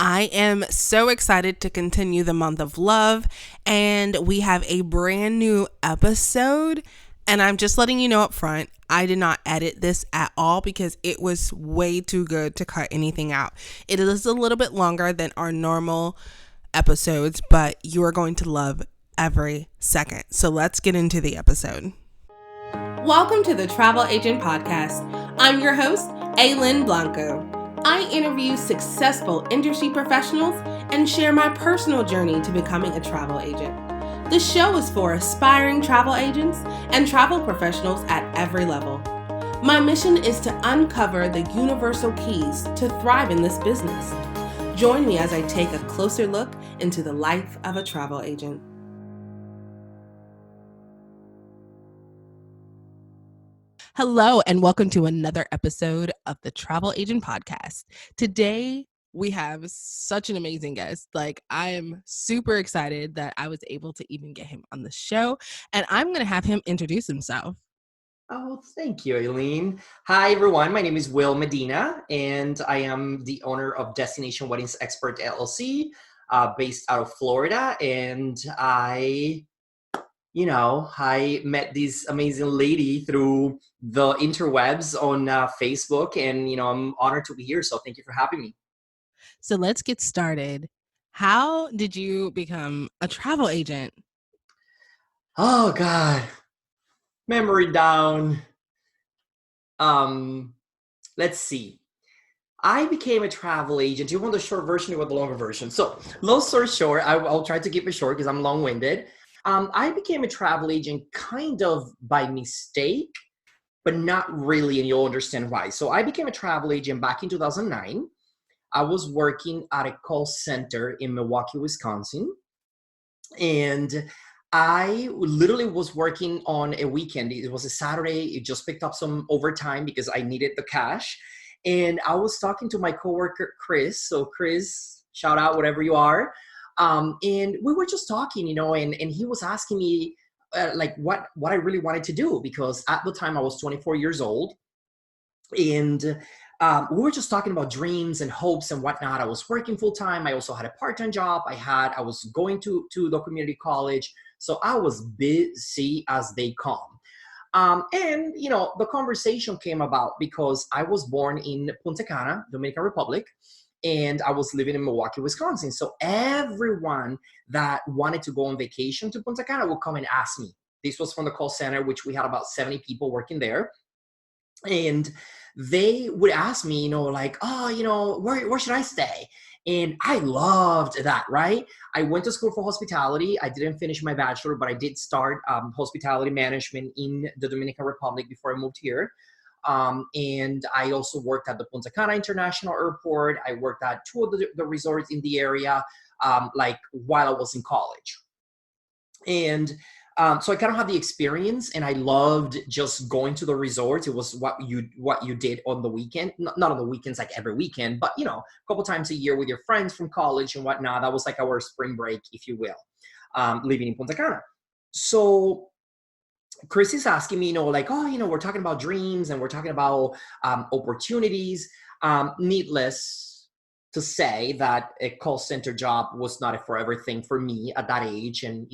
I am so excited to continue the month of love, and we have a brand new episode. And I'm just letting you know up front, I did not edit this at all because it was way too good to cut anything out. It is a little bit longer than our normal episodes, but you are going to love every second. So let's get into the episode. Welcome to the Travel Agent Podcast. I'm your host, Aylin Blanco. I interview successful industry professionals and share my personal journey to becoming a travel agent. The show is for aspiring travel agents and travel professionals at every level. My mission is to uncover the universal keys to thrive in this business. Join me as I take a closer look into the life of a travel agent. Hello, and welcome to another episode of the Travel Agent Podcast. Today, we have such an amazing guest. I am super excited that I was able to even get him on the show, and I'm going to have him introduce himself. Oh, thank you, Aileen. Hi, everyone. My name is Will Medina, and I am the owner of Destination Weddings Expert LLC, based out of Florida. And I met this amazing lady through the interwebs on Facebook, and I'm honored to be here. So thank you for having me. So let's get started. How did you become a travel agent? Oh God, memory down. Let's see. I became a travel agent. You want the short version or the longer version? So, long story short, I'll try to keep it short because I'm long-winded. I became a travel agent kind of by mistake, but not really, and you'll understand why. So, I became a travel agent back in 2009. I was working at a call center in Milwaukee, Wisconsin, and I literally was working on a weekend. It was a Saturday. It just picked up some overtime because I needed the cash. And I was talking to my coworker, Chris. So Chris, shout out, whatever you are. And we were just talking, and he was asking me what I really wanted to do, because at the time I was 24 years old. And we were just talking about dreams and hopes and whatnot. I was working full time. I also had a part-time job. I was going to the community college. So I was busy as they come. And the conversation came about because I was born in Punta Cana, Dominican Republic, and I was living in Milwaukee, Wisconsin. So everyone that wanted to go on vacation to Punta Cana would come and ask me. This was from the call center, which we had about 70 people working there. And they would ask me, where should I stay? And I loved that, right? I went to school for hospitality. I didn't finish my bachelor, but I did start hospitality management in the Dominican Republic before I moved here. And I also worked at the Punta Cana International Airport. I worked at two of the resorts in the area, while I was in college. And so I kind of had the experience, and I loved just going to the resorts. It was what you did on the weekend, not on the weekends like every weekend, but a couple times a year with your friends from college and whatnot. That was like our spring break, if you will, living in Punta Cana. So Chris is asking me, we're talking about dreams and we're talking about opportunities. Needless to say that a call center job was not a forever thing for me at that age, and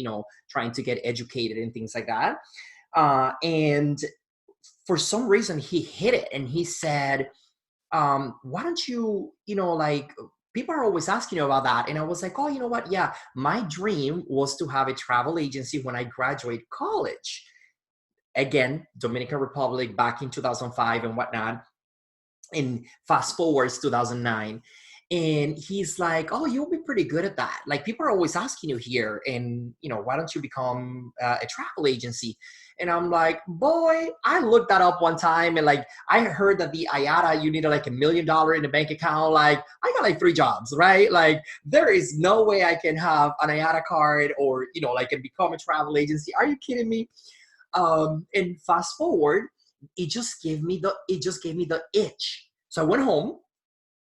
trying to get educated and things like that. And for some reason he hit it, and he said, why don't you, people are always asking you about that. And I was like, oh, you know what? Yeah, my dream was to have a travel agency when I graduate college. Again, Dominican Republic back in 2005 and whatnot. And fast forwards 2009. And he's like, oh, you'll be pretty good at that. Like, people are always asking you here, and why don't you become a travel agency? And I'm like, boy, I looked that up one time, and I heard that the IATA, you needed like $1 million in the bank account. Like, I got like 3 jobs, right? Like, there is no way I can have an IATA card or and become a travel agency. Are you kidding me? And fast forward, it just gave me the itch. So I went home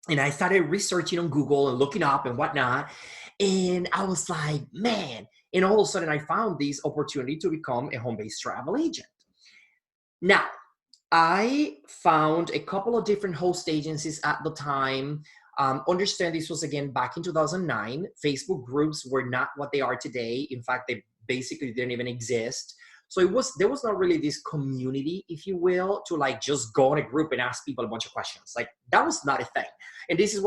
and I started researching on Google and looking up and whatnot. And I was like, man. And all of a sudden I found this opportunity to become a home-based travel agent. Now, I found a couple of different host agencies at the time. Understand this was again back in 2009. Facebook groups were not what they are today. In fact, they basically didn't even exist. So there was not really this community, if you will, to like just go in a group and ask people a bunch of questions. Like that was not a thing. And this is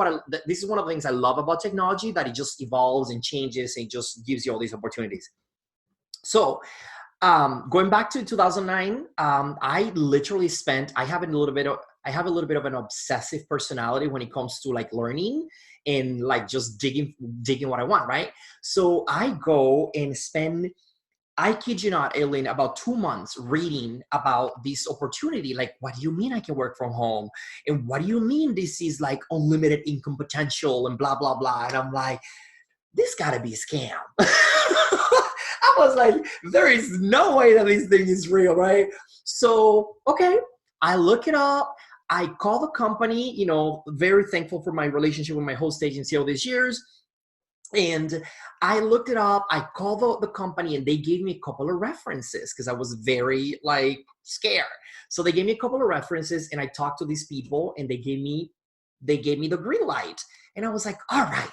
this is one of the things I love about technology, that it just evolves and changes and just gives you all these opportunities. So going back to 2009, I literally spent. I have a little bit of an obsessive personality when it comes to like learning and like just digging what I want, right? So I go and spend, I kid you not, Aileen, about 2 months reading about this opportunity. Like, what do you mean I can work from home? And what do you mean this is like unlimited income potential and blah, blah, blah. And I'm like, this gotta be a scam. I was like, there is no way that this thing is real, right? So, okay, I look it up. I call the company, very thankful for my relationship with my host agency all these years. And I looked it up. I called the company and they gave me a couple of references because I was very like scared. So they gave me a couple of references and I talked to these people and they gave me the green light. And I was like, all right.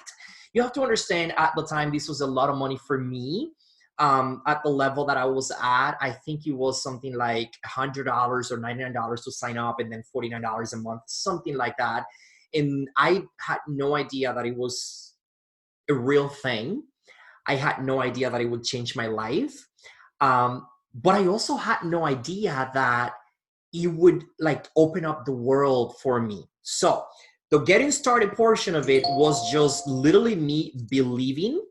You have to understand, at the time, this was a lot of money for me. At the level that I was at, I think it was something like $100 or $99 to sign up and then $49 a month, something like that. And I had no idea that it was a real thing. I had no idea that it would change my life. But I also had no idea that it would like open up the world for me. So the getting started portion of it was just literally me believing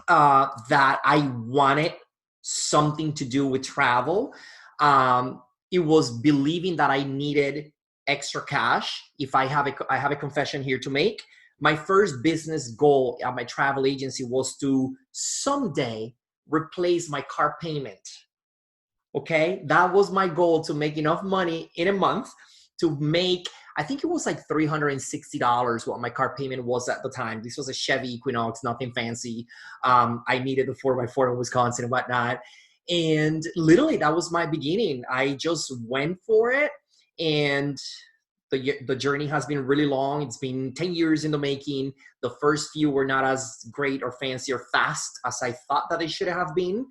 that I wanted something to do with travel. It was believing that I needed extra cash. If I have a confession here to make. My first business goal at my travel agency was to someday replace my car payment. Okay, that was my goal, to make enough money in a month to make, I think it was like $360 what my car payment was at the time. This was a Chevy Equinox, nothing fancy. I needed the 4x4 in Wisconsin and whatnot. And literally that was my beginning. I just went for it. And the journey has been really long. It's been 10 years in the making. The first few were not as great or fancy or fast as I thought that they should have been.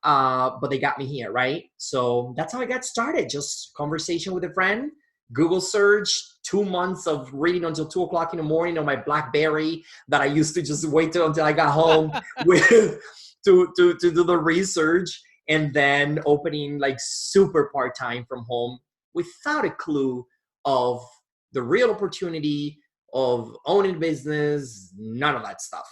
But they got me here, right? So that's how I got started. Just conversation with a friend, Google search, 2 months of reading until 2 o'clock in the morning on my BlackBerry that I used to just wait until I got home with to do the research, and then opening like super part-time from home without a clue of the real opportunity of owning business, none of that stuff.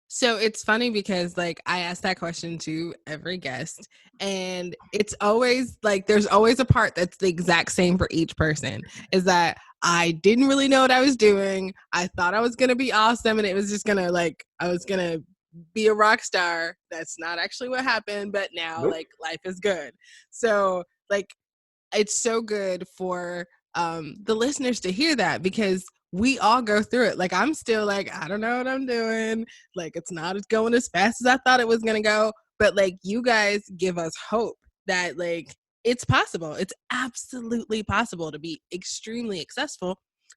So it's funny because like I ask that question to every guest, and it's always like there's always a part that's the exact same for each person, is that I didn't really know what I was doing. I thought I was going to be awesome and it was just going to like I was going to be a rock star. That's not actually what happened, but now Nope. like life is good. So like it's so good for the listeners to hear that, because we all go through it. Like I'm still like, I don't know what I'm doing. Like it's not going as fast as I thought it was going to go. But like you guys give us hope that like it's possible. It's absolutely possible to be extremely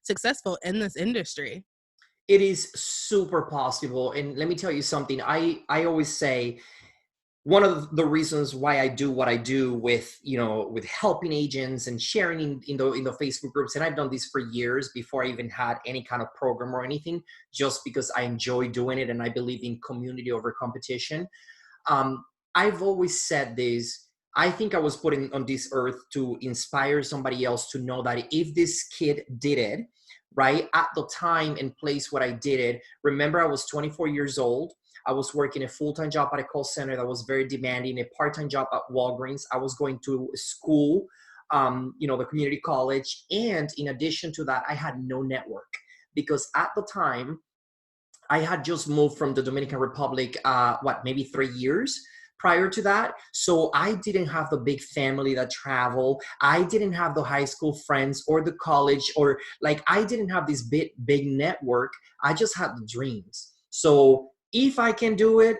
successful in this industry. It is super possible. And let me tell you something. I always say, one of the reasons why I do what I do with, with helping agents and sharing in the Facebook groups, and I've done this for years before I even had any kind of program or anything, just because I enjoy doing it and I believe in community over competition. I've always said this. I think I was put on this earth to inspire somebody else to know that if this kid did it, right, at the time and place where I did it, remember I was 24 years old. I was working a full-time job at a call center that was very demanding, a part-time job at Walgreens. I was going to school, the community college. And in addition to that, I had no network, because at the time I had just moved from the Dominican Republic, maybe 3 years prior to that. So I didn't have the big family that travel. I didn't have the high school friends or the college, or like I didn't have this big network. I just had the dreams. So if I could do it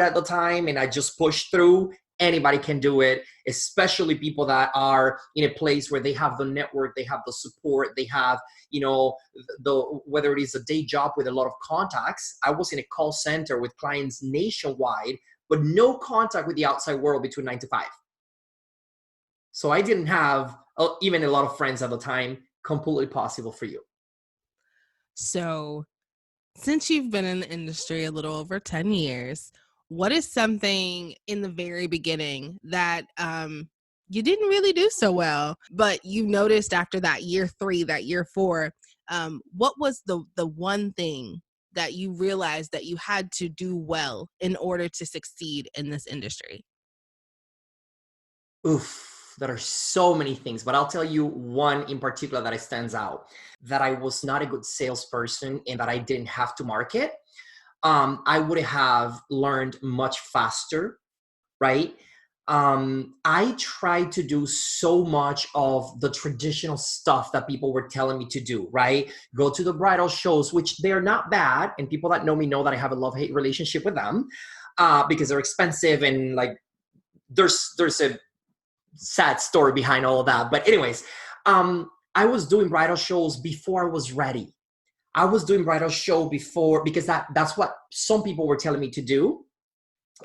at the time and I just pushed through, Anybody can do it, especially people that are in a place where they have the network, they have the support, they have, the whether it is a day job with a lot of contacts. I was in a call center with clients nationwide, but no contact with the outside world between 9 to 5. So I didn't have even a lot of friends at the time. Completely possible for you. So, since you've been in the industry a little over 10 years, what is something in the very beginning that you didn't really do so well, but you noticed after that year 3, that year 4, what was the one thing that you realized that you had to do well in order to succeed in this industry? Oof, there are so many things, but I'll tell you one in particular that stands out, that I was not a good salesperson and that I didn't have to market. I would have learned much faster, right? I tried to do so much of the traditional stuff that people were telling me to do, right? Go to the bridal shows, which they're not bad. And people that know me know that I have a love-hate relationship with them, because they're expensive, and like there's a sad story behind all of that. But anyways, I was doing bridal shows before I was ready. I was doing bridal show before, because that's what some people were telling me to do.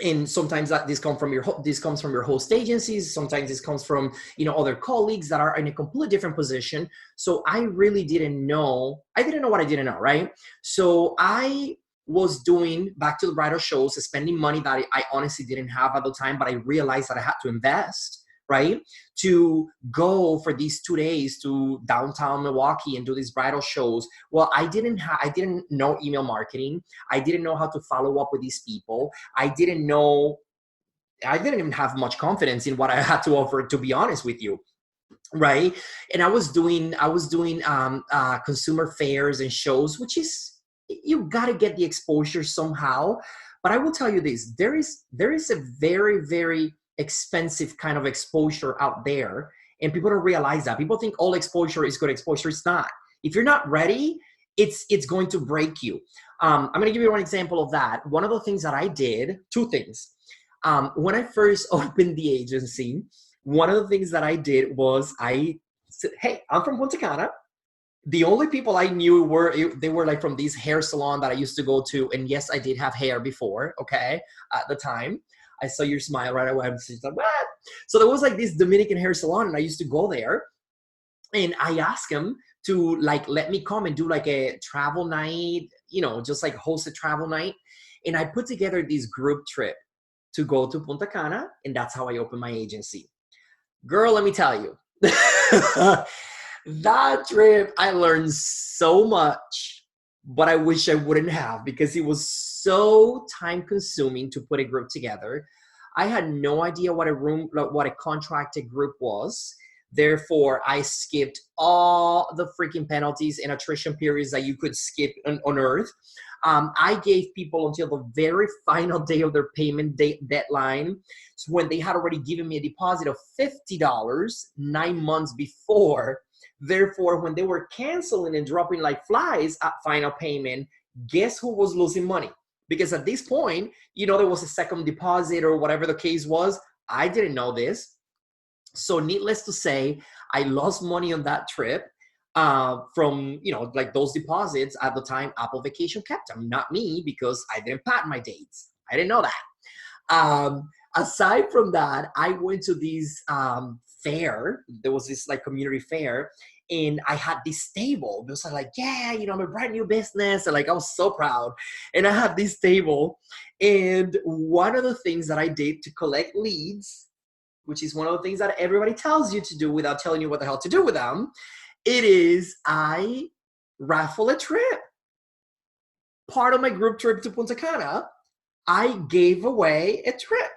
And sometimes this comes from your host agencies. Sometimes this comes from other colleagues that are in a completely different position. So I really didn't know. I didn't know what I didn't know, right? So I was doing back to the bridal shows, spending money that I honestly didn't have at the time, but I realized that I had to invest, right? To go for these 2 days to downtown Milwaukee and do these bridal shows. Well, I didn't know email marketing. I didn't know how to follow up with these people. I didn't even have much confidence in what I had to offer, to be honest with you. Right. And I was doing consumer fairs and shows, which is, you got to get the exposure somehow. But I will tell you this, there is a very, very expensive kind of exposure out there. And people don't realize that. People think all exposure is good exposure. It's not. If you're not ready, it's going to break you. I'm going to give you one example of that. One of the things that I did, two things. When I first opened the agency, one of the things that I did was I said, hey, I'm from Punta Cana. The only people I knew they were like from these hair salon that I used to go to. And yes, I did have hair before, okay, at the time. I saw your smile right away. I was like, what? So there was like this Dominican hair salon, and I used to go there. And I asked him to like let me come and do like a travel night, just like host a travel night. And I put together this group trip to go to Punta Cana, and that's how I opened my agency. Girl, let me tell you, that trip, I learned so much, but I wish I wouldn't have, because it was so time consuming to put a group together. I had no idea what a contracted group was. Therefore, I skipped all the freaking penalties and attrition periods that you could skip on earth. I gave people until the very final day of their payment deadline. So when they had already given me a deposit of $50 9 months before, therefore, when they were canceling and dropping like flies at final payment, guess who was losing money? Because at this point, there was a second deposit or whatever the case was. I didn't know this. So needless to say, I lost money on that trip from, like those deposits at the time. Apple Vacation kept them, not me, because I didn't pad my dates. I didn't know that. Aside from that, I went to this fair. There was this like community fair, and I had this table. It was like, yeah, I'm a brand new business. And like, I was so proud. And I had this table. And one of the things that I did to collect leads, which is one of the things that everybody tells you to do without telling you what the hell to do with them, it is I raffle a trip. Part of my group trip to Punta Cana, I gave away a trip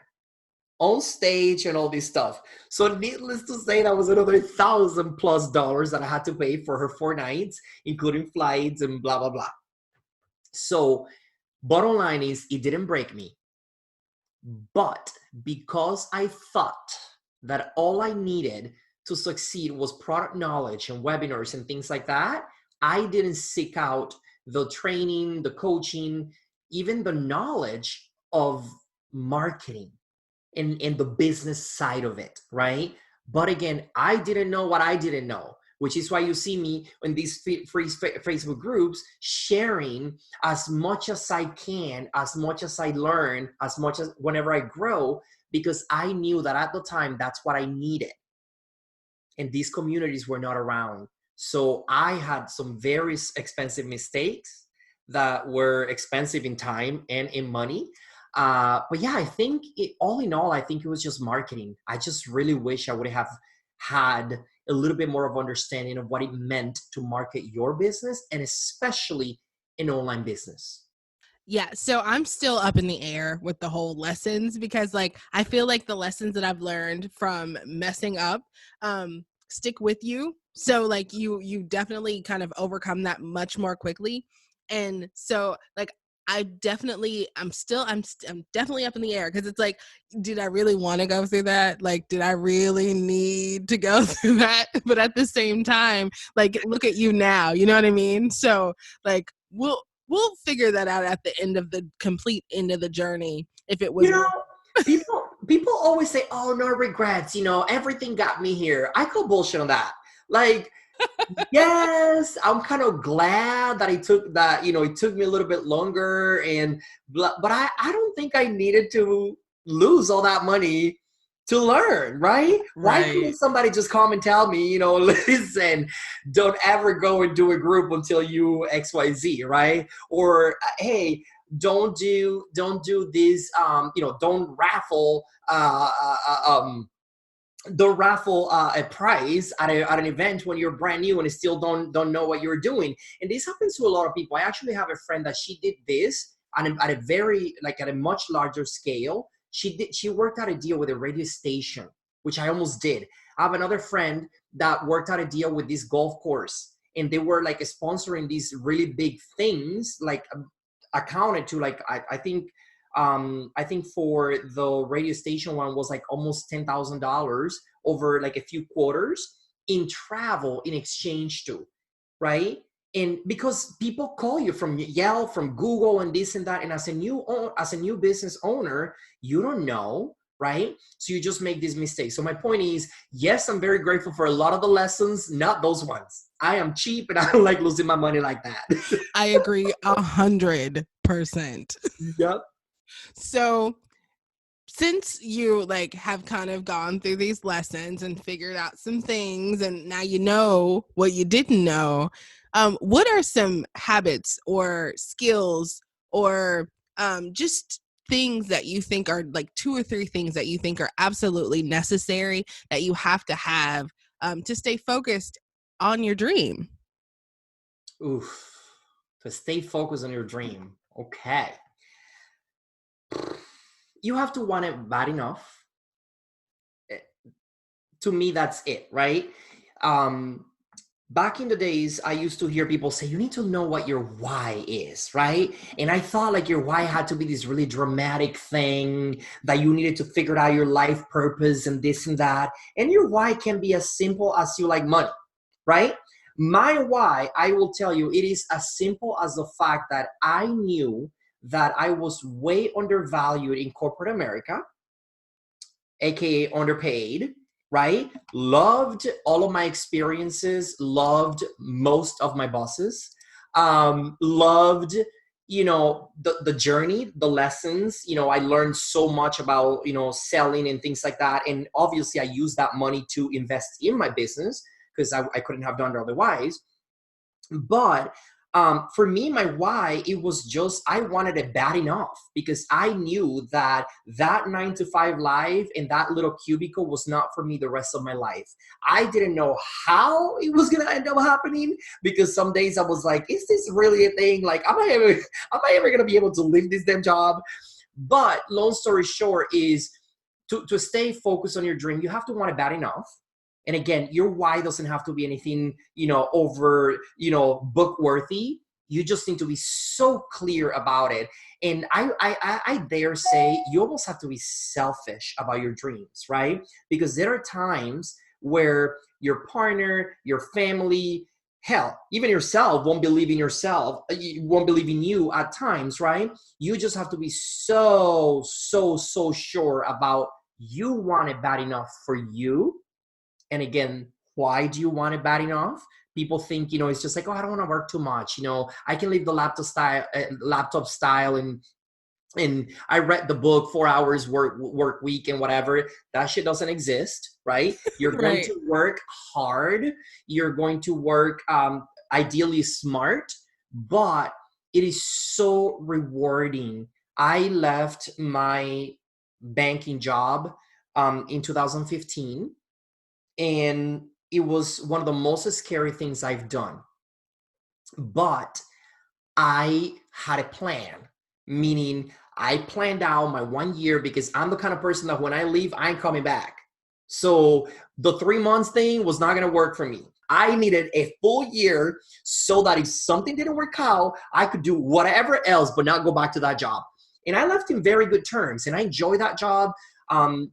on stage and all this stuff. So needless to say, that was another $1,000+ that I had to pay for her 4 nights, including flights and blah, blah, blah. So bottom line is, it didn't break me. But because I thought that all I needed to succeed was product knowledge and webinars and things like that, I didn't seek out the training, the coaching, even the knowledge of marketing. in the business side of it, right? But again, I didn't know what I didn't know, which is why you see me in these free Facebook groups sharing as much as I can, as much as I learn, as much as whenever I grow, because I knew that at the time that's what I needed. And these communities were not around. So I had some very expensive mistakes that were expensive in time and in money. But yeah, I think all in all, I think it was just marketing. I just really wish I would have had a little bit more of understanding of what it meant to market your business, and especially an online business. Yeah, so I'm still up in the air with the whole lessons because like I feel like the lessons that I've learned from messing up stick with you. So like you definitely kind of overcome that much more quickly. And so like I'm definitely up in the air because it's like, did I really want to go through that? Like, did I really need to go through that? But at the same time, like look at you now, you know what I mean? So like we'll figure that out at the end of the complete end of the journey if it You was know, worth. people always say, "Oh, no regrets." Everything got me here. I call bullshit on that. Like, yes, I'm kind of glad that it took that. It took me a little bit longer, but I don't think I needed to lose all that money to learn, right? Why couldn't Right. somebody just come and tell me, listen, don't ever go and do a group until you XYZ, right? Or hey, don't do this, don't raffle the raffle a prize at an event when you're brand new and still don't know what you're doing. And this happens to a lot of people. I actually have a friend that she did this at a very, like, at a much larger scale. She worked out a deal with a radio station, which I almost did. I have another friend that worked out a deal with this golf course, and they were like sponsoring these really big things, like accounted to, like, I think for the radio station one was like almost $10,000 over like a few quarters in travel in exchange to, right? And because people call you from Yelp, from Google, and this and that, and as a new business owner, you don't know, right? So you just make these mistakes. So my point is, yes, I'm very grateful for a lot of the lessons, not those ones. I am cheap and I don't like losing my money like that. I agree 100%. Yep. So since you like have kind of gone through these lessons and figured out some things and now you know what you didn't know, what are some habits or skills or just things that you think are like two or three things that you think are absolutely necessary that you have to stay focused on your dream? Oof. To stay focused on your dream. Okay. You have to want it bad enough. Eh, To me, that's it, right? Um, Back in the days, I used to hear people say, you need to know what your why is, right? And I thought like your why had to be this really dramatic thing that you needed to figure out your life purpose and this and that. And your why can be as simple as you like money, right? My why, I will tell you, it is as simple as the fact that I knew that I was way undervalued in corporate America, aka underpaid, right? Loved all of my experiences, loved most of my bosses, loved, the journey, the lessons. I learned so much about, selling and things like that. And obviously I used that money to invest in my business because I couldn't have done it otherwise. But for me, my why, it was just I wanted it bad enough because I knew that that 9 to 5 life and that little cubicle was not for me the rest of my life. I didn't know how it was gonna end up happening because some days I was like, "Is this really a thing? Like, am I ever gonna be able to leave this damn job?" But long story short is to stay focused on your dream, you have to want it bad enough. And again, your why doesn't have to be anything, over, book worthy. You just need to be so clear about it. And I dare say you almost have to be selfish about your dreams, right? Because there are times where your partner, your family, hell, even yourself won't believe in yourself, won't believe in you at times, right? You just have to be so, so, so sure about you want it bad enough for you. And again, why do you want it bad enough? People think, it's just like, oh, I don't want to work too much. I can leave the laptop style, and I read the book 4 hours work week and whatever. That shit doesn't exist, right? You're going Right. to work hard. You're going to work ideally smart, but it is so rewarding. I left my banking job in 2015, and it was one of the most scary things I've done. But I had a plan, meaning I planned out my 1 year, because I'm the kind of person that when I leave, I ain't coming back. So the 3 months thing was not going to work for me. I needed a full year so that if something didn't work out, I could do whatever else, but not go back to that job. And I left in very good terms, and I enjoyed that job.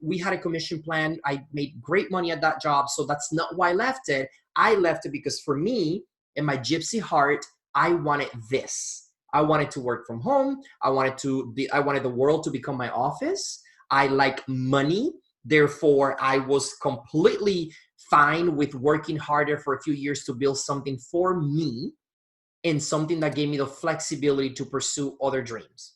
We had a commission plan. I made great money at that job. So that's not why I left it. I left it because for me, in my gypsy heart, I wanted this. I wanted to work from home. I wanted the world to become my office. I like money. Therefore, I was completely fine with working harder for a few years to build something for me, and something that gave me the flexibility to pursue other dreams.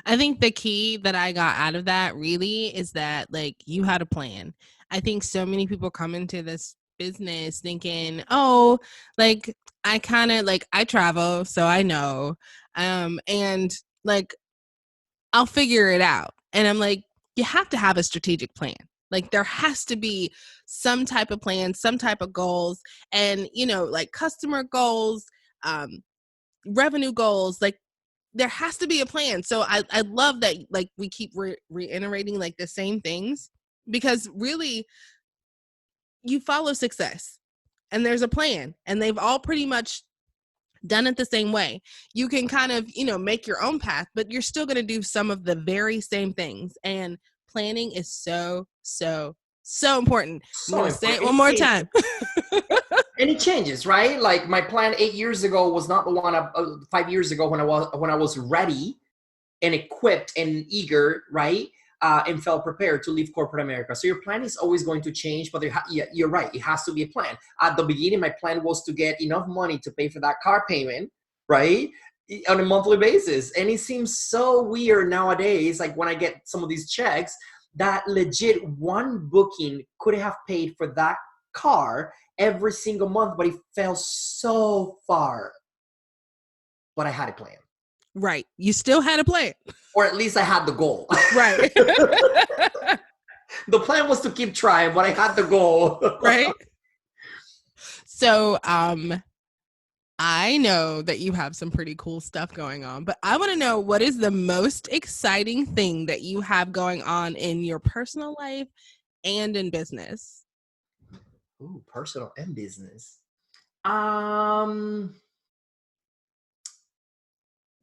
I think the key that I got out of that really is that, like, you had a plan. I think so many people come into this business thinking, oh, like, I kind of like, I travel, so I know. And like, I'll figure it out. And I'm like, you have to have a strategic plan. Like, there has to be some type of plan, some type of goals, and, like customer goals, um, revenue goals. Like, there has to be a plan. So I love that, like, we keep reiterating like the same things, because really you follow success and there's a plan, and they've all pretty much done it the same way. You can kind of, make your own path, but you're still going to do some of the very same things. And planning is so, so, so important. I'm So going to say it important. one more time. And it changes, right? Like my plan 8 years ago was not the one 5 years ago when I was ready and equipped and eager, right? And felt prepared to leave corporate America. So your plan is always going to change, but yeah, you're right. It has to be a plan. At the beginning, my plan was to get enough money to pay for that car payment, right? On a monthly basis. And it seems so weird nowadays, like when I get some of these checks, that legit one booking could have paid for that car every single month, but it fell so far. But I had a plan. Right. You still had a plan. Or at least I had the goal. Right. The plan was to keep trying, but I had the goal. Right. So, I know that you have some pretty cool stuff going on, but I want to know, what is the most exciting thing that you have going on in your personal life and in business? Ooh, personal and business.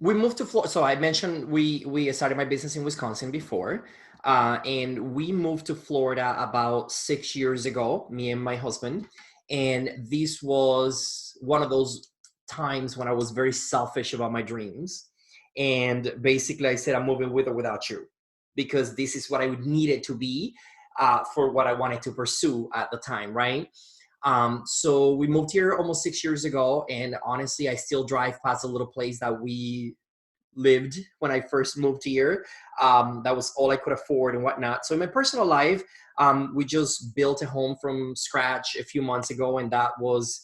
We moved to Florida. So I mentioned we started my business in Wisconsin before, and we moved to Florida about 6 years ago, me and my husband. And this was one of those times when I was very selfish about my dreams. And basically, I said, I'm moving with or without you, because this is what I would need it to be for what I wanted to pursue at the time, right? So we moved here almost 6 years ago, and honestly, I still drive past a little place that we lived when I first moved here. That was all I could afford and whatnot. So in my personal life, we just built a home from scratch a few months ago, and that was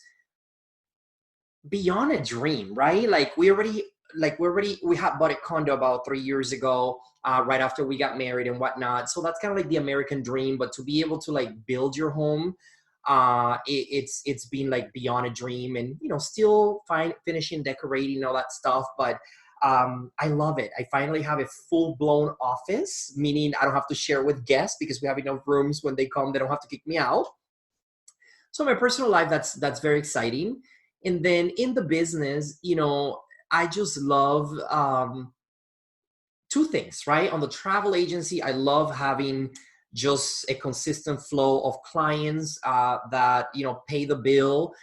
beyond a dream, right? We had bought a condo about 3 years ago, right after we got married and whatnot. So that's kind of like the American dream, but to be able to like build your home, it's been like beyond a dream, and still finishing decorating all that stuff, but I love it. I finally have a full-blown office, meaning I don't have to share with guests because we have enough rooms. When they come, they don't have to kick me out. So my personal life, that's very exciting. And then in the business, I just love two things, right? On the travel agency, I love having just a consistent flow of clients that pay the bills,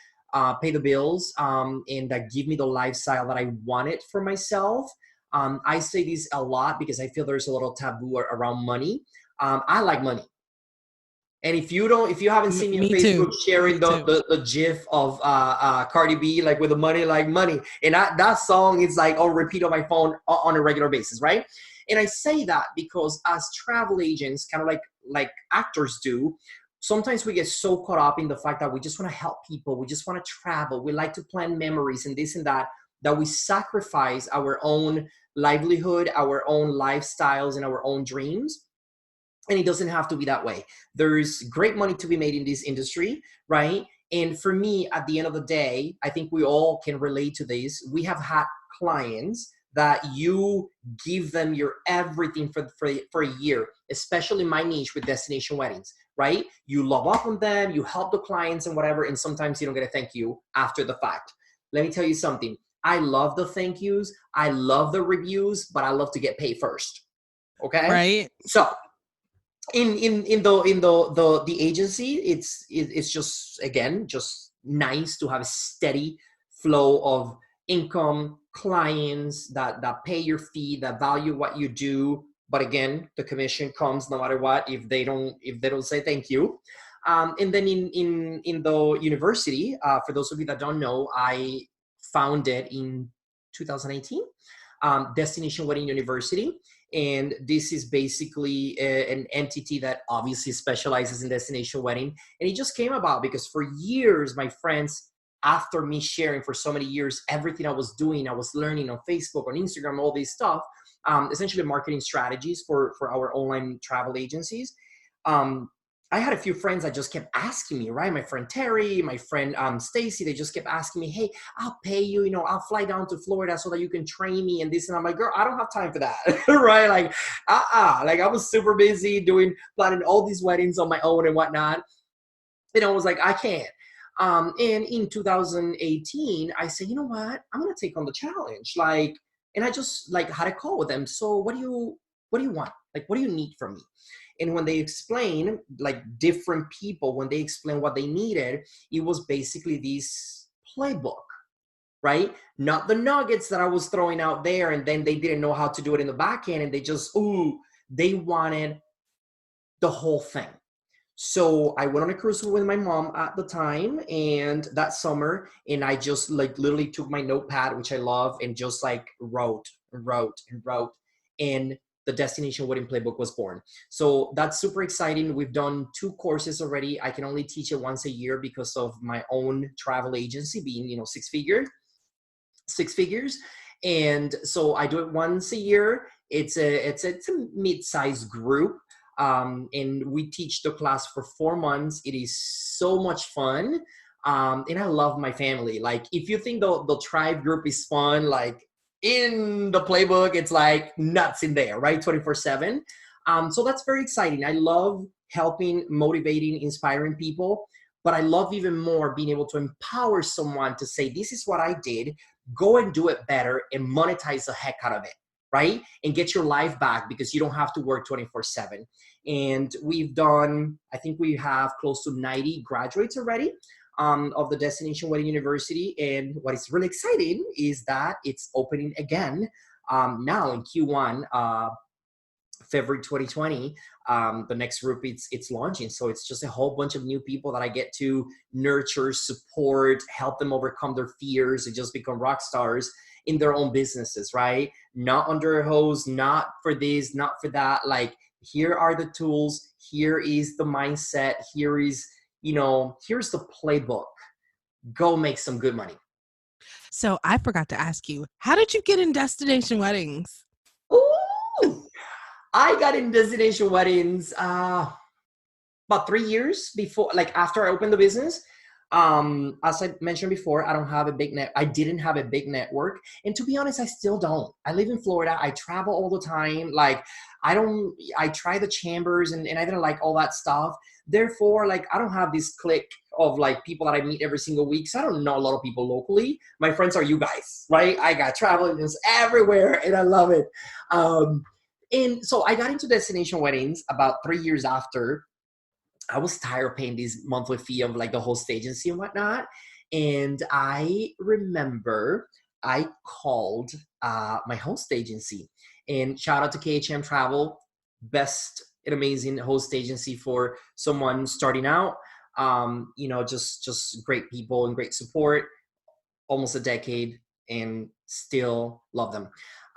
and that give me the lifestyle that I wanted for myself. I say this a lot because I feel there's a little taboo around money. I like money. And if you haven't seen me on Me Facebook too. sharing Me too. the GIF of Cardi B, like with the money, like money, and that song is like on repeat on my phone on a regular basis, right? And I say that because as travel agents, kind of like actors do, sometimes we get so caught up in the fact that we just want to help people, we just want to travel, we like to plan memories and this and that, that we sacrifice our own livelihood, our own lifestyles, and our own dreams. And it doesn't have to be that way. There's great money to be made in this industry, right? And for me, at the end of the day, I think we all can relate to this. We have had clients that you give them your everything for a year, especially my niche with destination weddings, right? You love up on them, you help the clients and whatever, and sometimes you don't get a thank you after the fact. Let me tell you something. I love the thank yous, I love the reviews, but I love to get paid first. Okay? Right? So in the agency, it's just, again, just nice to have a steady flow of income, clients that pay your fee, that value what you do. But again, the commission comes no matter what, if they don't say thank you. And then in the university, for those of you that don't know, I founded in 2018 Destination Wedding University. And this is basically an entity that obviously specializes in destination wedding. And it just came about because for years, my friends, after me sharing for so many years everything I was doing, I was learning on Facebook, on Instagram, all this stuff, essentially marketing strategies for our online travel agencies. Um, I had a few friends that just kept asking me, right? My friend Terry, my friend Stacy, they just kept asking me, hey, I'll pay you, I'll fly down to Florida so that you can train me and this. And I'm like, girl, I don't have time for that, right? Like, like I was super busy planning all these weddings on my own and whatnot. And I was like, I can't. And in 2018, I said, you know what? I'm gonna take on the challenge. Like, and I just like had a call with them. So what do you want? Like, what do you need from me? And when they explain, like different people, when they explain what they needed, it was basically this playbook, right? Not the nuggets that I was throwing out there, and then they didn't know how to do it in the back end, and they wanted the whole thing. So I went on a cruise with my mom at the time and that summer, and I just like literally took my notepad, which I love, and just like wrote and wrote and wrote. And the Destination Wedding Playbook was born. So that's super exciting. We've done 2 courses already. I can only teach it once a year because of my own travel agency being, 6 figures. And so I do it once a year. It's a mid-sized group. And we teach the class for 4 months. It is so much fun. And I love my family. Like, if you think the tribe group is fun, like in the playbook, it's like nuts in there, right? 24/7. So that's very exciting. I love helping, motivating, inspiring people, but I love even more being able to empower someone to say, this is what I did, go and do it better and monetize the heck out of it, right? And get your life back because you don't have to work 24/7. And I think we have close to 90 graduates already of the Destination Wedding University. And what is really exciting is that it's opening again now in Q1, February 2020. The next group it's launching. So it's just a whole bunch of new people that I get to nurture, support, help them overcome their fears and just become rock stars in their own businesses, right? Not under a hose, not for this, not for that. Like, here are the tools, here is the mindset, here's the playbook. Go make some good money. So I forgot to ask you, how did you get in destination weddings? Ooh, I got in destination weddings about 3 years before, like after I opened the business. As I mentioned before, I didn't have a big network. And to be honest, I still don't. I live in Florida. I travel all the time. Like, I try the chambers and I didn't like all that stuff. Therefore, like, I don't have this clique of like people that I meet every single week. So I don't know a lot of people locally. My friends are you guys, right? I got travel agents everywhere and I love it. And so I got into destination weddings about 3 years after. I was tired of paying this monthly fee of like the host agency and whatnot. And I remember I called my host agency, and shout out to KHM Travel, best an amazing host agency for someone starting out. Just great people and great support, almost a decade, and still love them.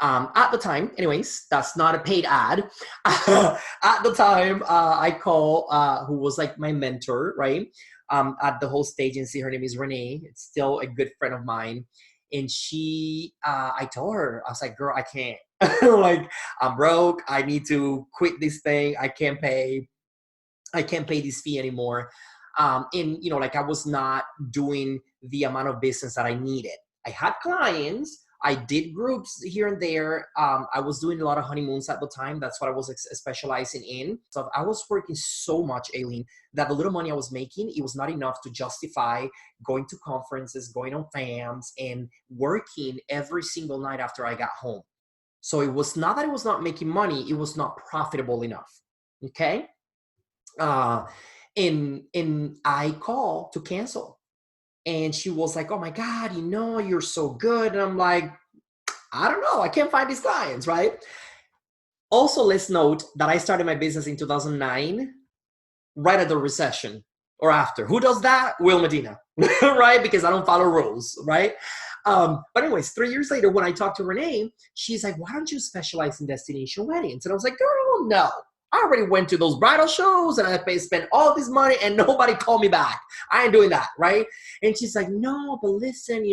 At the time, anyways, that's not a paid ad. At the time, I call who was like my mentor, right? At the host agency. Her name is Renee. It's still a good friend of mine. And I told her, I was like, girl, I can't. Like, I'm broke. I need to quit this thing. I can't pay this fee anymore. And like I was not doing the amount of business that I needed. I had clients. I did groups here and there. I was doing a lot of honeymoons at the time. That's what I was specializing in. So I was working so much, Aileen, that the little money I was making, it was not enough to justify going to conferences, going on FAMs, and working every single night after I got home. So it was not that it was not making money, it was not profitable enough. Okay. Uh, and I called to cancel. And she was like, oh my God, you're so good. And I'm like, I don't know. I can't find these clients, right? Also, let's note that I started my business in 2009, right at the recession or after. Who does that? Will Medina, right? Because I don't follow rules, right? But anyways, 3 years later, when I talked to Renee, she's like, why don't you specialize in destination weddings? And I was like, girl, no. I already went to those bridal shows and I spent all this money and nobody called me back. I ain't doing that, right? And she's like, no, but listen,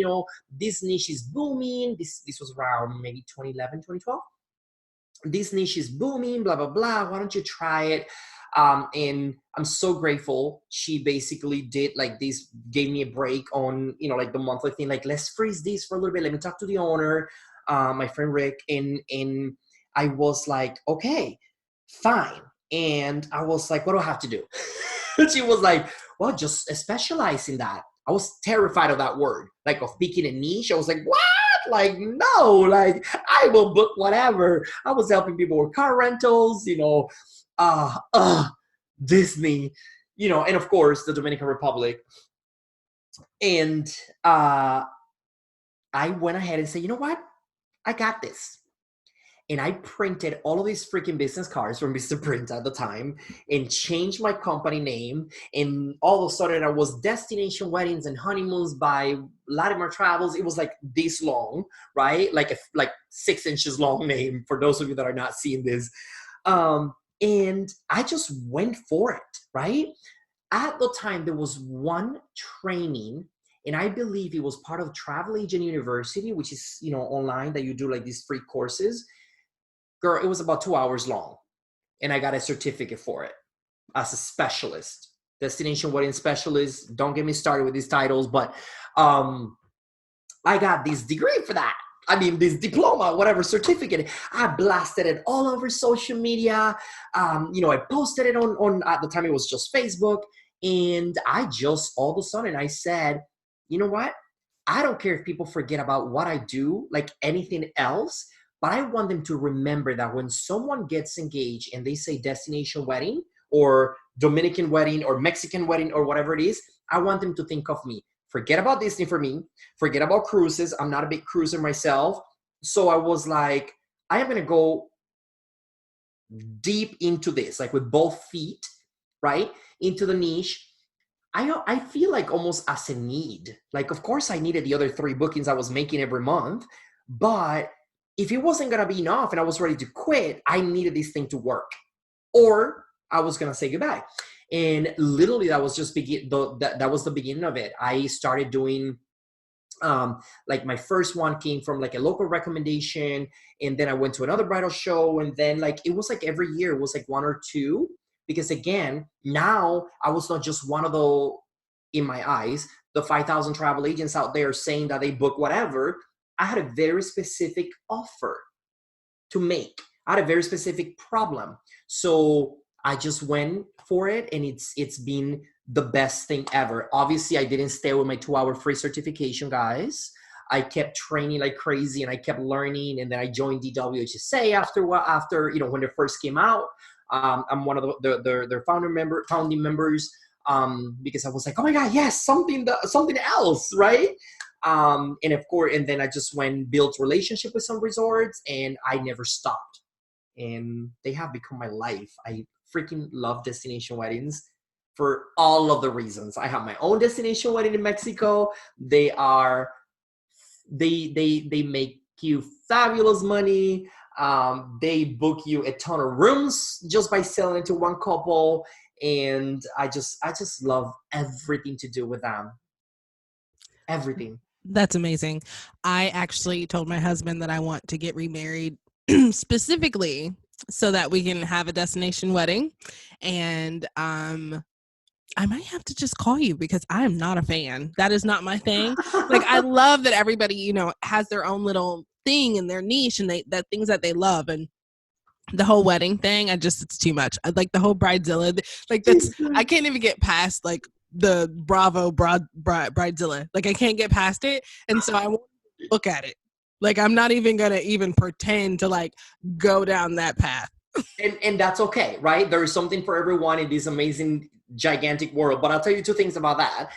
this niche is booming. This was around maybe 2011, 2012. This niche is booming, blah, blah, blah. Why don't you try it? And I'm so grateful. She basically did like this, gave me a break on, like the monthly thing, like let's freeze this for a little bit. Let me talk to the owner, my friend Rick. And I was like, okay, fine. And I was like, what do I have to do? She was like, well, just specialize in that. I was terrified of that word, like of picking a niche. I was like, what? Like, no, like I will book whatever. I was helping people with car rentals, Disney, and of course the Dominican Republic. And I went ahead and said, you know what? I got this. And I printed all of these freaking business cards from Mr. Print at the time and changed my company name. And all of a sudden I was Destination Weddings and Honeymoons by Latimer Travels. It was like this long, right? Like 6 inches long name for those of you that are not seeing this. And I just went for it, right? At the time, there was one training, and I believe it was part of Travel Agent University, which is, online that you do like these free courses. Girl, it was about 2 hours long, and I got a certificate for it as a specialist, destination wedding specialist. Don't get me started with these titles, but I got this degree for that. I mean, this diploma, whatever certificate. I blasted it all over social media. I posted it on at the time it was just Facebook, and I just all of a sudden I said, you know what? I don't care if people forget about what I do, like anything else. But I want them to remember that when someone gets engaged and they say destination wedding or Dominican wedding or Mexican wedding or whatever it is, I want them to think of me. Forget about Disney for me. Forget about cruises. I'm not a big cruiser myself. So I was like, I am going to go deep into this, like with both feet, right? Into the niche. I feel like almost as a need. Like, of course, I needed the other 3 bookings I was making every month, but if it wasn't going to be enough and I was ready to quit, I needed this thing to work or I was going to say goodbye. And literally that was just that was the beginning of it. I started doing like my first one came from like a local recommendation, and then I went to another bridal show, and then like it was like every year it was like 1 or 2, because again, now I was not just one of the, in my eyes, the 5,000 travel agents out there saying that they book whatever. I had a very specific offer to make. I had a very specific problem. So I just went for it, and it's been the best thing ever. Obviously, I didn't stay with my 2-hour free certification, guys. I kept training like crazy, and I kept learning, and then I joined DWHSA after when they first came out. I'm one of their founding members, because I was like, oh my God, yes, something else, right? And of course, and then I just built relationship with some resorts, and I never stopped. And they have become my life. I freaking love destination weddings for all of the reasons. I have my own destination wedding in Mexico. They make you fabulous money. They book you a ton of rooms just by selling it to one couple, and I just love everything to do with them. Everything. That's amazing. I actually told my husband that I want to get remarried specifically so that we can have a destination wedding. And I might have to just call you because I am not a fan. That is not my thing. Like, I love that everybody, has their own little thing in their niche and that things that they love. And the whole wedding thing, it's too much. I like the whole bridezilla. Like, I can't even get past like the Bravo bridezilla. Like, I can't get past it. And so I won't look at it. Like, I'm not even going to even pretend to like go down that path. And that's okay, right? There is something for everyone in this amazing, gigantic world. But I'll tell you two things about that.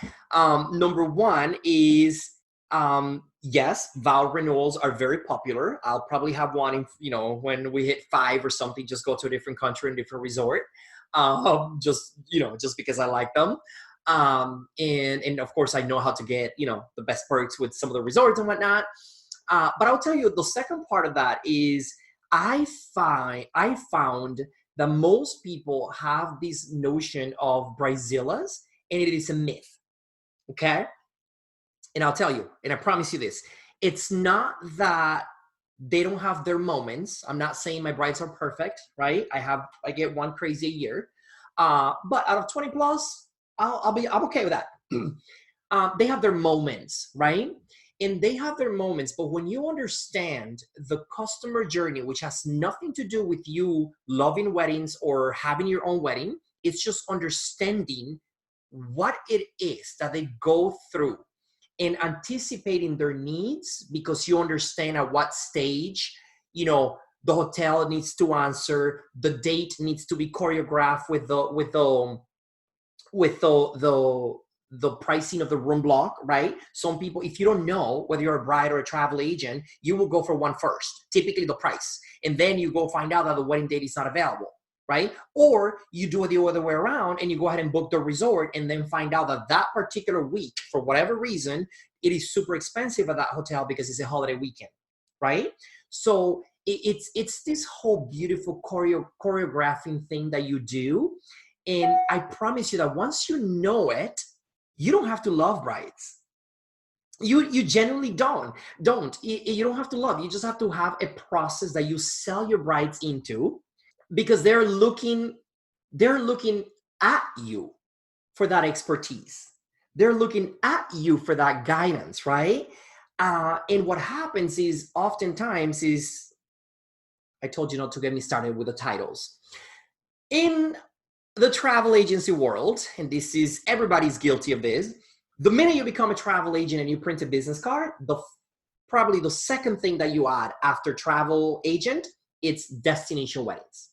Number one is, yes, vow renewals are very popular. I'll probably have one in, when we hit 5 or something, just go to a different country and different resort. Just because I like them. And of course I know how to get, the best perks with some of the resorts and whatnot. But I'll tell you, the second part of that is I found that most people have this notion of bridezillas, and it is a myth. Okay? And I'll tell you, and I promise you this, it's not that they don't have their moments. I'm not saying my brides are perfect, right? I get one crazy a year. But out of 20 plus, I'm okay with that. They have their moments, right? And they have their moments, but when you understand the customer journey, which has nothing to do with you loving weddings or having your own wedding, it's just understanding what it is that they go through and anticipating their needs, because you understand at what stage, the hotel needs to answer, the date needs to be choreographed with the pricing of the room block, right? Some people, if you don't know whether you're a bride or a travel agent, you will go for one first, typically the price. And then you go find out that the wedding date is not available, right? Or you do it the other way around and you go ahead and book the resort and then find out that that particular week, for whatever reason, it is super expensive at that hotel because it's a holiday weekend, right? So it's this whole beautiful choreographing thing that you do. And I promise you that once you know it, you don't have to love brides. You genuinely don't. You don't have to love. You just have to have a process that you sell your brides into, because they're looking at you for that expertise. They're looking at you for that guidance, right? And what happens is oftentimes is, I told you not to get me started with the titles. In the travel agency world, and this is, everybody's guilty of this, the minute you become a travel agent and you print a business card, probably the second thing that you add after travel agent, it's destination weddings.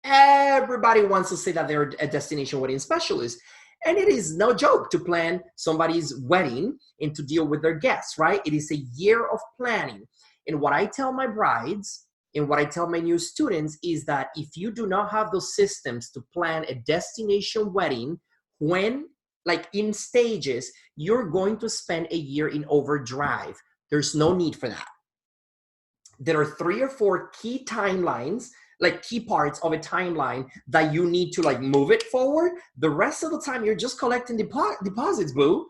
Everybody wants to say that they're a destination wedding specialist. And it is no joke to plan somebody's wedding and to deal with their guests, right? It is a year of planning. And what I tell my brides and what I tell my new students is that if you do not have those systems to plan a destination wedding, when, like in stages, you're going to spend a year in overdrive. There's no need for that. There are 3 or 4 key timelines, like key parts of a timeline that you need to like move it forward. The rest of the time, you're just collecting deposits, boo.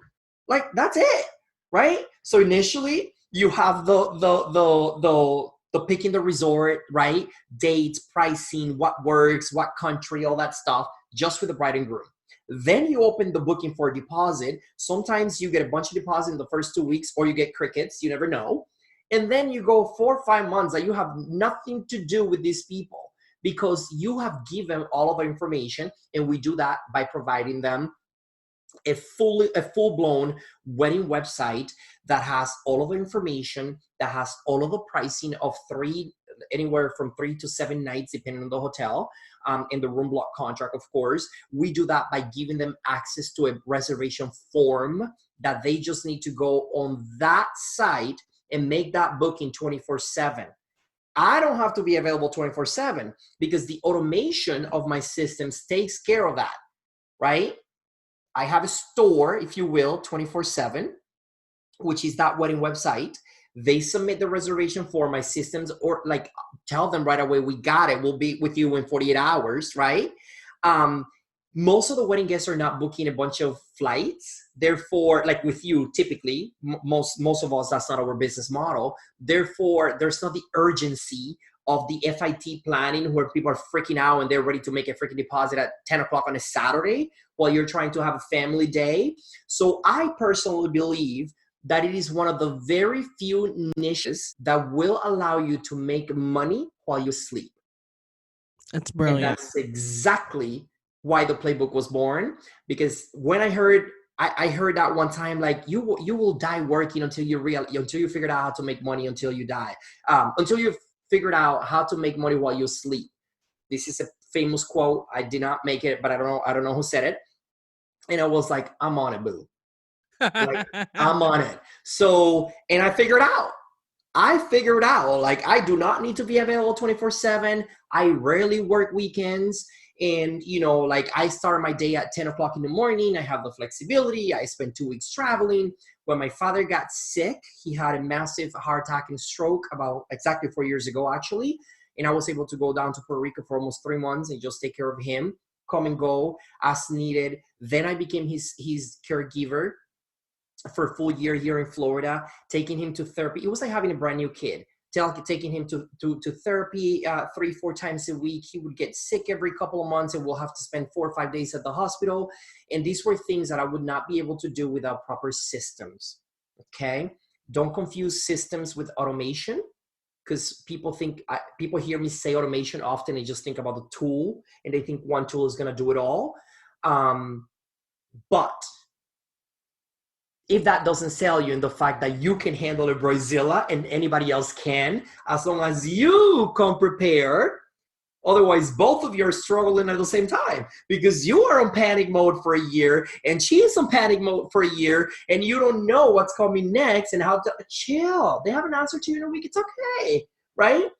Like, that's it, right? So initially, you have the picking the resort, right? Dates, pricing, what works, what country, all that stuff, just for the bride and groom. Then you open the booking for a deposit. Sometimes you get a bunch of deposit in the first 2 weeks, or you get crickets, you never know. And then you go 4 or 5 months that you have nothing to do with these people because you have given all of the information. And we do that by providing them a full-blown wedding website that has all of the information, that has all of the pricing of anywhere from 3 to 7 nights, depending on the hotel, and the room block contract, of course. We do that by giving them access to a reservation form that they just need to go on that site and make that booking 24/7. I don't have to be available 24/7 because the automation of my systems takes care of that, right? I have a store, if you will, 24/7, which is that wedding website. They submit the reservation for my systems, or like tell them right away, we got it. We'll be with you in 48 hours, right? Um, Most of the wedding guests are not booking a bunch of flights. Therefore, like with you, typically, most of us, that's not our business model. Therefore, there's not the urgency of the FIT planning where people are freaking out and they're ready to make a freaking deposit at 10 o'clock on a Saturday while you're trying to have a family day. So I personally believe that it is one of the very few niches that will allow you to make money while you sleep. It's And brilliant. that's exactly why the playbook was born. Because when I heard that one time, like you will die working until you figured out how to make money until you die, until you've figured out how to make money while you sleep. This is a famous quote. I did not make it, but I don't know who said it. And I was like, I'm on it, boo. Like I'm on it. So, and I figured out, like I do not need to be available 24/7. I rarely work weekends. And, like I start my day at 10 o'clock in the morning. I have the flexibility. I spent 2 weeks traveling. When my father got sick, he had a massive heart attack and stroke about exactly 4 years ago, actually. And I was able to go down to Puerto Rico for almost 3 months and just take care of him, come and go as needed. Then I became his caregiver for a full year here in Florida, taking him to therapy. It was like having a brand new kid. Taking him to therapy 3-4 times a week. He would get sick every couple of months and we'll have to spend 4 or 5 days at the hospital. And these were things that I would not be able to do without proper systems. Okay? Don't confuse systems with automation, because people hear me say automation often and just think about the tool and they think one tool is going to do it all. But if that doesn't sell you in the fact that you can handle a Brazilla and anybody else can, as long as you come prepared, otherwise both of you are struggling at the same time because you are on panic mode for a year and she is on panic mode for a year and you don't know what's coming next and how to chill. They have an answer to you in a week. It's okay, right?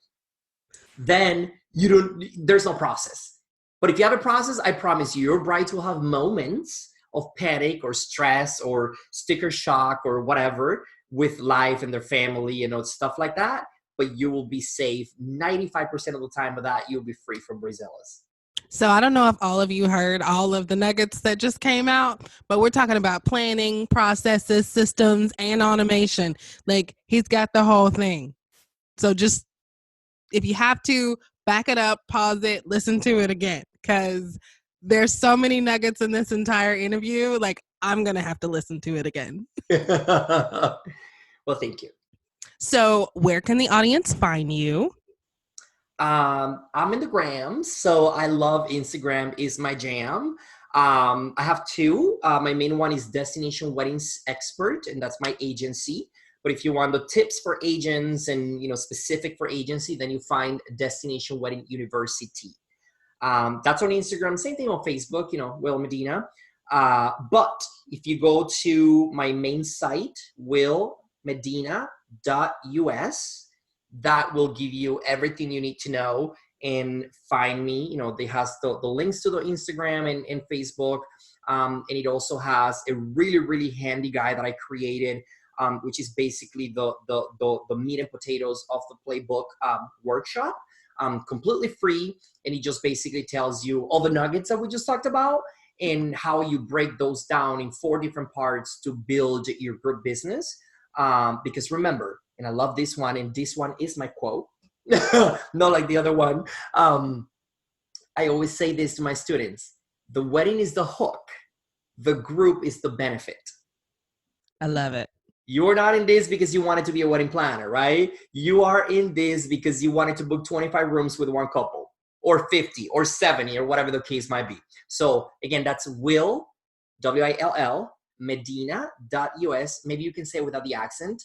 Then there's no process. But if you have a process, I promise you, your brides will have moments of panic or stress or sticker shock or whatever with life and their family, stuff like that. But you will be safe 95% of the time of that. You'll be free from Brazillas. So I don't know if all of you heard all of the nuggets that just came out, but we're talking about planning, processes, systems, and automation. Like he's got the whole thing. So just, if you have to, back it up, pause it, listen to it again, because there's so many nuggets in this entire interview. Like I'm going to have to listen to it again. Well, thank you. So where can the audience find you? I'm in the grams, so I love Instagram is my jam. I have two. My main one is Destination Weddings Expert, and that's my agency. But if you want the tips for agents and specific for agency, then you find Destination Wedding University. That's on Instagram. Same thing on Facebook. Will Medina. But if you go to my main site, willmedina.us, that will give you everything you need to know and find me. It has the links to the Instagram and Facebook. And it also has a really, really handy guide that I created, which is basically the meat and potatoes of the Playbook workshop, completely free. And it just basically tells you all the nuggets that we just talked about and how you break those down in 4 different parts to build your group business. Because remember, and I love this one, and this one is my quote, not like the other one. I always say this to my students: the wedding is the hook, the group is the benefit. I love it. You're not in this because you wanted to be a wedding planner, right? You are in this because you wanted to book 25 rooms with one couple, or 50, or 70, or whatever the case might be. So again, that's Will, WILL, Medina.us. Maybe you can say it without the accent.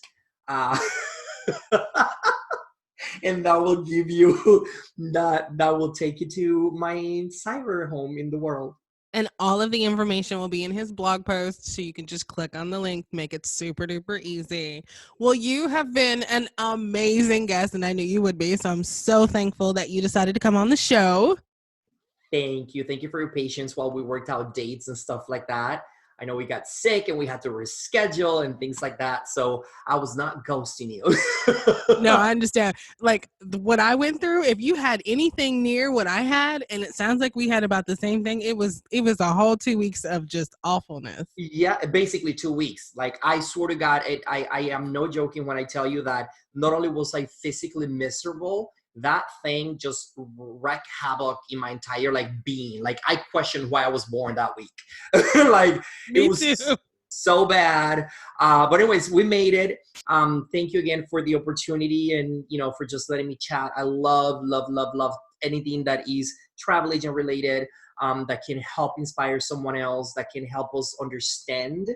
And that will give you that will take you to my cyber home in the world. And all of the information will be in his blog post, so you can just click on the link, make it super duper easy. Well, you have been an amazing guest, and I knew you would be. So I'm so thankful that you decided to come on the show. Thank you. Thank you for your patience while we worked out dates and stuff like that. I know we got sick and we had to reschedule and things like that. So I was not ghosting you. No, I understand. Like what I went through, if you had anything near what I had, and it sounds like we had about the same thing, it was a whole 2 weeks of just awfulness. Yeah, basically 2 weeks. Like I swear to God, I am no joking when I tell you that not only was I physically miserable, that thing just wreaked havoc in my entire like being. Like I questioned why I was born that week. Like it Me too. was so bad. But anyways, we made it. Thank you again for the opportunity and for just letting me chat. I love, love, love, love anything that is travel agent related, that can help inspire someone else, that can help us understand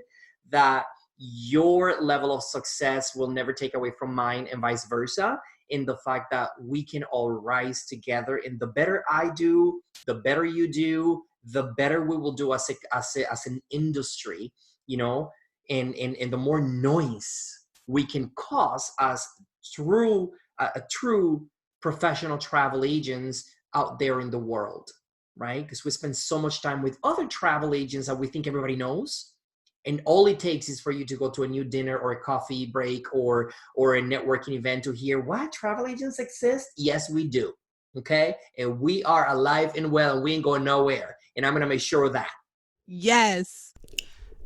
that your level of success will never take away from mine and vice versa. In the fact that we can all rise together, and the better I do, the better you do, the better we will do as an industry, and the more noise we can cause as true a true professional travel agents out there in the world, right? Because we spend so much time with other travel agents that we think everybody knows. And all it takes is for you to go to a new dinner or a coffee break or a networking event to hear, what, travel agents exist? Yes, we do. Okay. And we are alive and well, and we ain't going nowhere. And I'm going to make sure of that. Yes.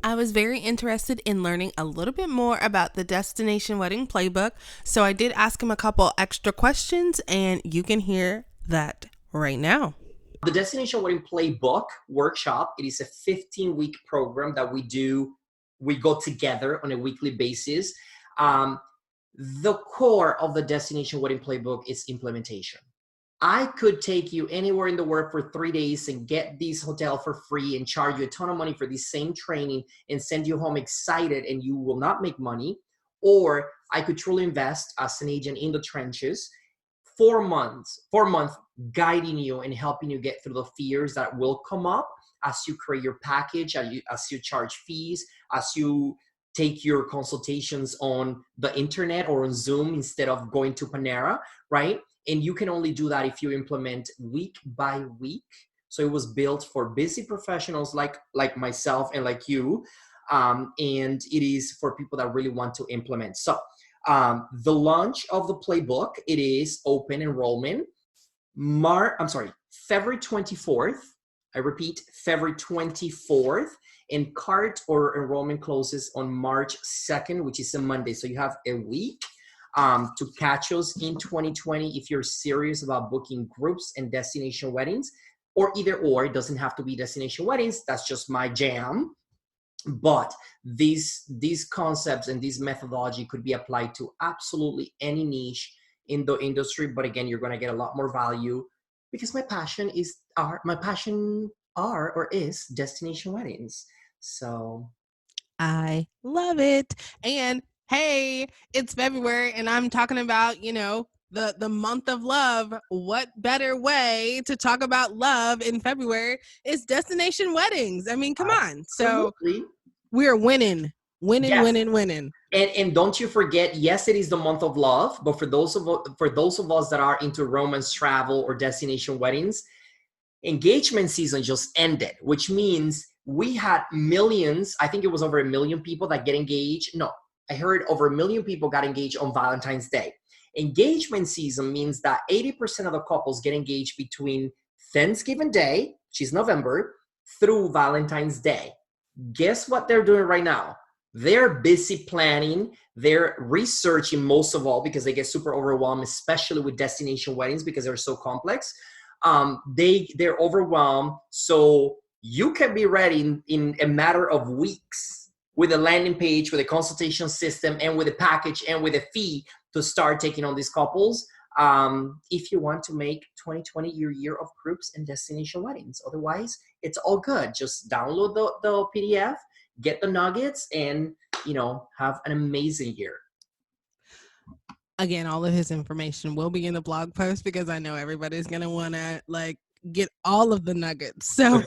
I was very interested in learning a little bit more about the Destination Wedding Playbook, so I did ask him a couple extra questions, and you can hear that right now. The Destination Wedding Playbook workshop, it is a 15-week program that we do. We go together on a weekly basis. The core of the Destination Wedding Playbook is implementation. I could take you anywhere in the world for 3 days and get this hotel for free and charge you a ton of money for this same training and send you home excited and you will not make money. Or I could truly invest as an agent in the trenches, 4 months guiding you and helping you get through the fears that will come up as you create your package, as you charge fees, as you take your consultations on the internet or on Zoom instead of going to Panera, right? And you can only do that if you implement week by week. So it was built for busy professionals like myself and like you. And it is for people that really want to implement. So the launch of the playbook, it is open enrollment. February 24th. I repeat, February 24th. And cart or enrollment closes on March 2nd, which is a Monday. So you have a week to catch us in 2020 if you're serious about booking groups and destination weddings, or either or. It doesn't have to be destination weddings. That's just my jam. But these concepts and this methodology could be applied to absolutely any niche in the industry. But again, you're going to get a lot more value because my passion is destination weddings. So I love it. And hey, it's February and I'm talking about, the month of love. What better way to talk about love in February is destination weddings? I mean, come on. So we're winning. Yes. Winning. And don't you forget, yes, it is the month of love, but for those of us that are into romance, travel, or destination weddings, engagement season just ended, which means we had millions. I think it was over 1 million people that get engaged. No, I heard over 1 million people got engaged on Valentine's Day. Engagement season means that 80% of the couples get engaged between Thanksgiving Day, which is November, through Valentine's Day. Guess what they're doing right now? They're busy planning. They're researching most of all because they get super overwhelmed, especially with destination weddings because they're so complex. They're overwhelmed. So you can be ready in a matter of weeks with a landing page, with a consultation system, and with a package and with a fee to start taking on these couples. If you want to make 2020 your year of groups and destination weddings. Otherwise, it's all good. Just download the PDF, get the nuggets, and have an amazing year. Again, all of his information will be in the blog post because I know everybody's going to want to get all of the nuggets. So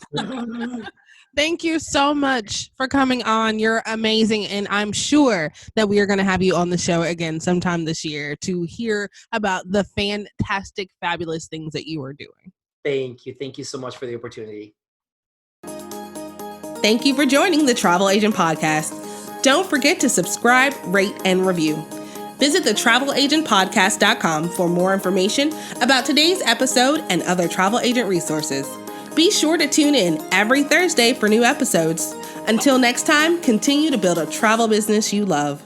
thank you so much for coming on. You're amazing. And I'm sure that we are going to have you on the show again sometime this year to hear about the fantastic, fabulous things that you are doing. Thank you. Thank you so much for the opportunity. Thank you for joining the Travel Agent Podcast. Don't forget to subscribe, rate, and review. Visit thetravelagentpodcast.com for more information about today's episode and other travel agent resources. Be sure to tune in every Thursday for new episodes. Until next time, continue to build a travel business you love.